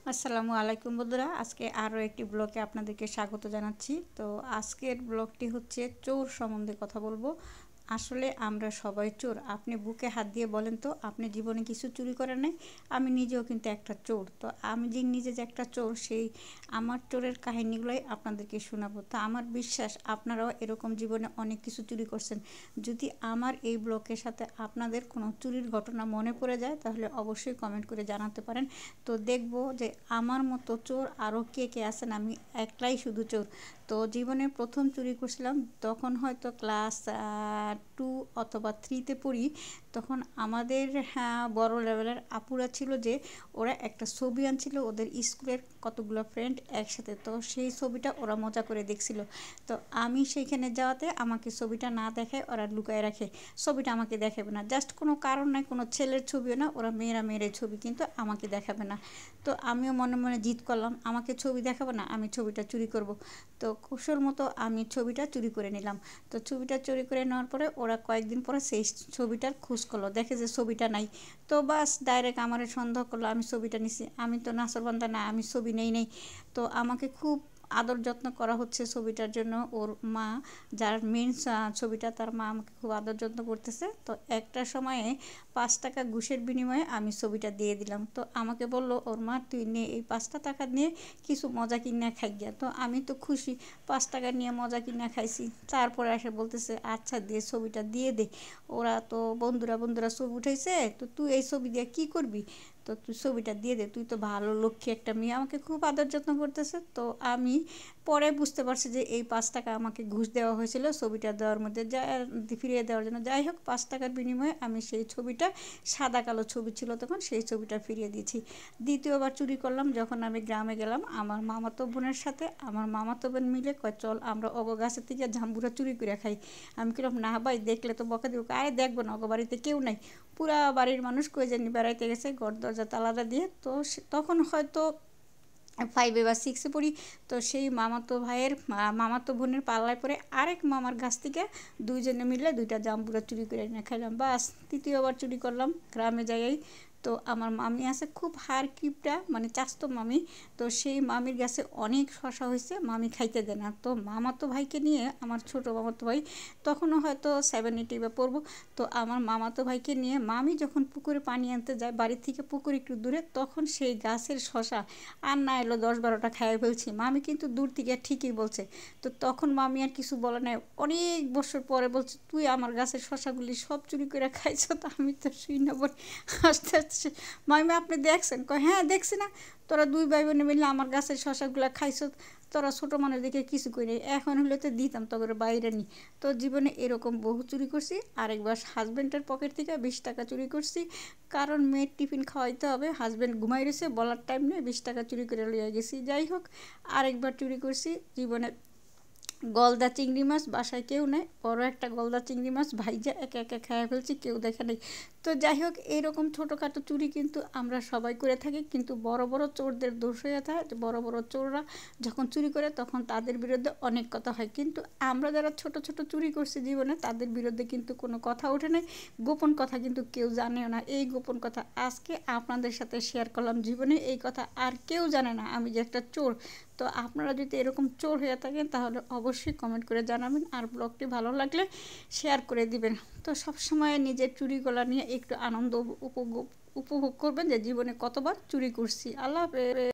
আসসালামু আলাইকুম বন্ধুরা, আজকে আরও একটি ব্লগে আপনাদেরকে স্বাগত জানাচ্ছি। তো আজকের ব্লগটি হচ্ছে চোর সম্বন্ধে কথা বলবো। আসলে আমরা সবাই চোর। আপনি বুকে হাত দিয়ে বলেন তো, আপনি জীবনে কিছু চুরি করেন নাই? আমি নিজেও কিন্তু একটা চোর। তো আমি যে নিজে যে একটা চোর, সেই আমার চোরের কাহিনীগুলোই আপনাদেরকে শোনাবো। তো আমার বিশ্বাস আপনারাও এরকম জীবনে অনেক কিছু চুরি করছেন। যদি আমার এই ব্লগের সাথে আপনাদের কোনো চুরির ঘটনা মনে পড়ে যায়, তাহলে অবশ্যই কমেন্ট করে জানাতে পারেন। তো দেখব যে আমার মতো চোর আরও কে কে আছেন। আমি একলাই শুধু চোর। তো জীবনে প্রথম চুরি করছিলাম, তখন হয়তো ক্লাস 2 অথবা 3-তে পড়ি। তখন আমাদের বড় লেভেলের আপুরা ছিল, যে ওরা একটা ছবি আনছিল ওদের স্কুলের কতগুলো ফ্রেন্ড একসাথে। তো সেই ছবিটা ওরা মজা করে দেখছিল। তো আমি সেইখানে যাওয়াতে আমাকে ছবিটা না দেখায় ওরা লুকায় রাখে। ছবিটা আমাকে দেখাবে না, জাস্ট কোনো কারণ নাই, কোনো ছেলের ছবিও না, ওরা মেয়েরা মেয়ের ছবি, কিন্তু আমাকে দেখাবে না। তো আমিও মনে মনে জিদ করলাম, আমাকে ছবি দেখাবো না, আমি ছবিটা চুরি করব। তো কুশল মতো আমি ছবিটা চুরি করে নিলাম। তো ছবিটা চুরি করে নেওয়ার পরে ওরা কয়েকদিন পরে সেই ছবিটার খোঁজ করলো, দেখে যে ছবিটা নাই। তো বাস ডাইরেক্ট আমার সন্দেহ করলো আমি ছবিটা নিছি। আমি তো নাসরবান্দা না, আমি ছবি নেই। তো আমাকে খুব আদর যত্ন করা হচ্ছে ছবিটার জন্য। ওর মা, যার মেন ছবিটা, তার মা আমাকে খুব আদর যত্ন করতেছে। তো একটা সময়ে 5 টাকা ঘুষের বিনিময়ে আমি ছবিটা দিয়ে দিলাম। তো আমাকে বলল ওর মা, তুই নে, এই 5টা টাকা নিয়ে কিছু মজা কিনা খাই গিয়া। তো আমি তো খুশি, 5 টাকা নিয়ে মজা কিনা খাইছি। তারপরে এসে বলতেছে, আচ্ছা দিয়ে ছবিটা দিয়ে দে, ওরা তো বন্ধুরা ছবি উঠাইছে, তো তুই এই ছবি দিয়ে কী করবি? তো তুই ছবিটা দিয়ে দে, তুই তো ভালো লক্ষ্মী একটা মেয়ে। আমাকে খুব আদর যত্ন করতেছে। তো আমি পরে বুঝতে পারছি যে এই 5 টাকা আমাকে ঘুষ দেওয়া হয়েছিল ছবিটা দেওয়ার মধ্যে, যা ফিরিয়ে দেওয়ার জন্য। যাই হোক, 5 টাকার বিনিময়ে আমি সেই ছবিটা, সাদা কালো ছবি ছিল তখন, সেই ছবিটা ফিরিয়ে দিয়েছি। দ্বিতীয়বার চুরি করলাম যখন আমি গ্রামে গেলাম আমার মামাতো বোনের সাথে। আমার মামাতো বোন মিলে কয়, চল আমরা অগ গাছের থেকে জাম্বুরা চুরি করে খাই। আমি কিরম, না ভাই, দেখলে তো বকা দিব। আরে দেখবো না, অগ বাড়িতে কেউ নাই, পুরা বাড়ির মানুষ কই জানি বেড়াইতে গেছে, ঘর দরজা তালাটা দিয়ে। তো তখন হয়তো 5 বা 6-এ পড়ি। তো সেই মামাতো ভাইয়ের মামাতো বোনের পাল্লায় পরে আরেক মামার গাছ থেকে দুইজনে মিলে 2টা জাম্বুরা চুরি করে এনে খাইলাম। বাস, তৃতীয়বার চুরি করলাম গ্রামে যাই। তো আমার মামি আছে খুব হাড় কিপটা, মানে চাস্তো মামি। তো সেই মামির গাছে অনেক শশা হয়েছে, মামি খাইতে দেয় না। তো মামাতো ভাইকে নিয়ে, আমার ছোটো মামাতো ভাই, তখনও হয়তো 7-8 বা পড়বো। তো আমার মামাতো ভাইকে নিয়ে মামি যখন পুকুরে পানি আনতে যায়, বাড়ির থেকে পুকুর একটু দূরে, তখন সেই গাছের শশা আর না এলো 10-12টা খাইয়ে ফেলছি। মামি কিন্তু দূর থেকে ঠিকই বলছে। তো তখন মামি আর কিছু বলে নাই। অনেক বছর পরে বলছে, তুই আমার গাছের শশাগুলি সব চুরি করে খাইছ। তো আমি তো শুই না বলি, আস্তে আস্তে, মামি আপনি দেখছেন? কয়, হ্যাঁ দেখছি না, তোরা দুই ভাই বোনে মিলে আমার গাছের শশাগুলো খাইছ। তোরা ছোটো মানুষ দেখে কিছু করি, এখন হলে তো দিতাম তো করে বাইরে নি। তো জীবনে এরকম বহু চুরি করছি। আরেকবার হাজব্যান্ডের পকেট থেকে 20 টাকা চুরি করছি, কারণ মেয়ের টিফিন খাওয়াইতে হবে, হাজব্যান্ড ঘুমাই রয়েছে, বলার টাইম নেই, 20 টাকা চুরি করে লইয়া গেছি। যাই হোক, আরেকবার চুরি করছি জীবনে গলদা চিংড়ি মাছ, বাসায় কেউ নেই, বড় একটা গলদা চিংড়ি মাছ ভাইজা একে একে খেয়ে ফেলছি, কেউ দেখে নেই। তো যাই হোক, এইরকম ছোটোখাটো চুরি কিন্তু আমরা সবাই করে থাকি। কিন্তু বড় বড় চোরদের দোষ হয়ে থাকে, বড় বড় চোররা যখন চুরি করে তখন তাদের বিরুদ্ধে অনেক কথা হয়। কিন্তু আমরা যারা ছোট ছোট চুরি করছি জীবনে, তাদের বিরুদ্ধে কিন্তু কোনো কথা ওঠে নাই। গোপন কথা কিন্তু কেউ জানেও না। এই গোপন কথা আজকে আপনাদের সাথে শেয়ার করলাম। জীবনে এই কথা আর কেউ জানে না, আমি যে একটা চোর। তো আপনারা যদি এরকম চোর হয়ে থাকেন, তাহলে অবশ্যই কমেন্ট করে জানাবেন। আর ব্লগটি ভালো লাগলে শেয়ার করে দিবেন। তো সবসময় নিজের চুরিগুলো নিয়ে একটু আনন্দ উপভোগ করবেন, যে জীবনে কতবার চুরি করছি। আল্লাহ হাফেজ।